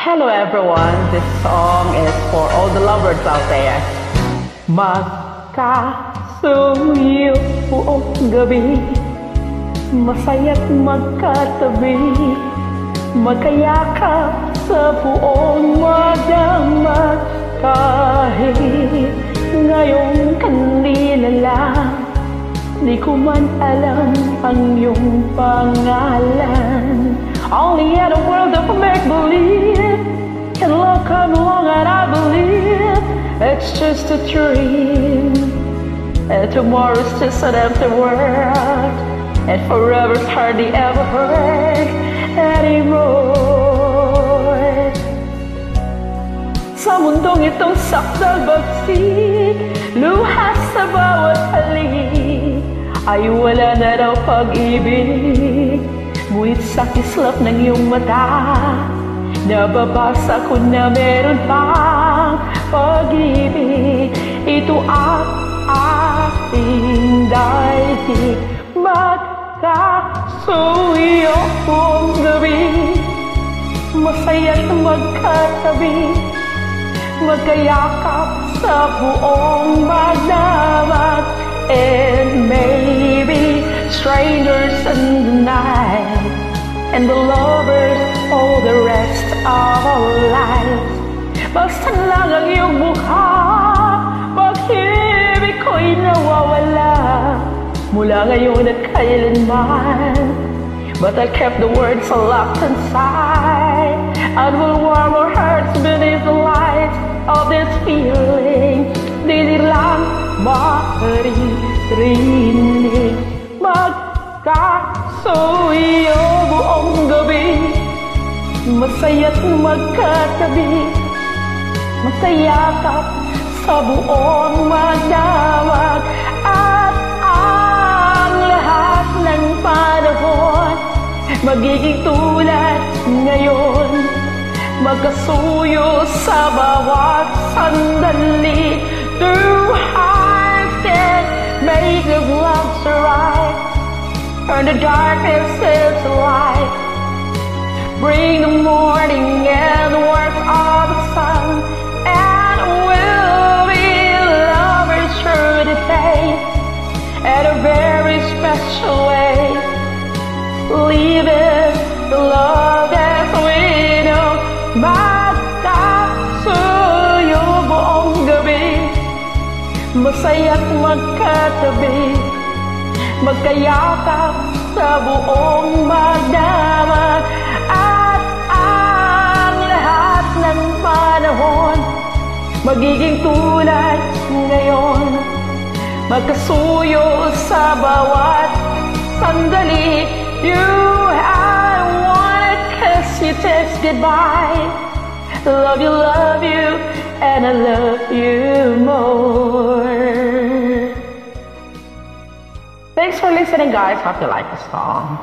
Hello everyone, this song is for all the lovers out there. Magkasuyo buong gabi, masaya't magkatabi, magkayakap sa buong magdamag. Kahit ngayong kanila lang, di ko man alam ang iyong pangalan. Only in a world of make-believe can love come along, and I believe it's just a dream, and tomorrow's just an empty world, and forever's hardly ever hurt anymore. Sa mundong itong sakdal-bagsik, luha sa bawat halik, ay wala na raw pag-ibig. Ngunit sa kislap ng iyong mata, nababasa ko na meron pang pag-ibig. Ito ang ating daigdig, magkasuyo buong gabi, masaya't magkatabi, magkayakap sa buong magdamag. And maybe strangers in the night, and the lovers all the rest of our lives. Basta lang ang iyong mukha, pag-ibig ko'y nawawala mula ngayon at kailanman. But I kept the words locked inside, and will warm our hearts beneath the light of this feeling. Di lang maririnig, magkasuyo buong gabi, masaya't magkatabi, magkayakap sa buong magdamag. At ang lahat ng panahon magiging tulad ngayon, magkasuyo sa bawat sandali. Through heartache, make the love right, turn the darkness into light, bring the morning and the warmth of the sun, and we'll be lovers through the day in a very special way, leaving the love as we know. Magkasuyo buong gabi, masaya't magkatabi, magkayakap sa buong magdamag. At ang lahat ng panahon magiging tulad ngayon, magkasuyo sa bawat sandali. I wanna kiss you, text goodbye, love you, and I love you more. Thanks for listening, guys. Hope you like the song.